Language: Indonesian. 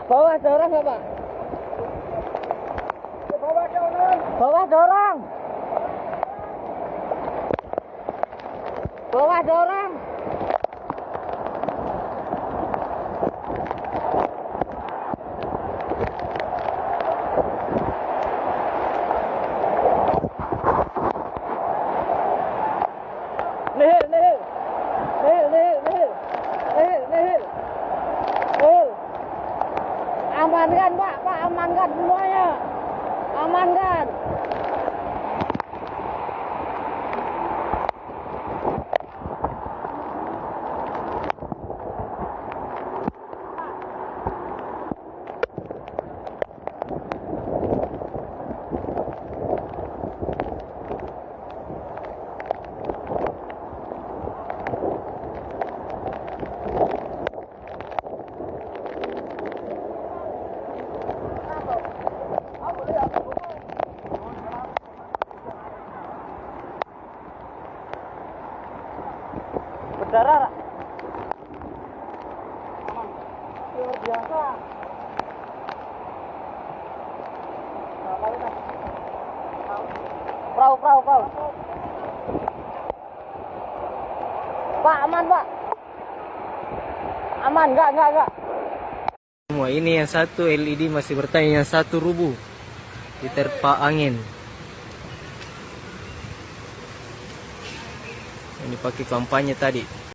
Bawah dorong nggak Pak? Bawah dorong. Bawah dorong. Bawah dorong. Nihil. Amankan Pak, amankan semuanya. Amankan. Berdarah. Luar biasa. Perahu. Pak, aman Pak. Aman, enggak. Semua ini yang satu LED masih bertanya, yang satu rubuh diterpa angin. Ini pakai kampanye tadi.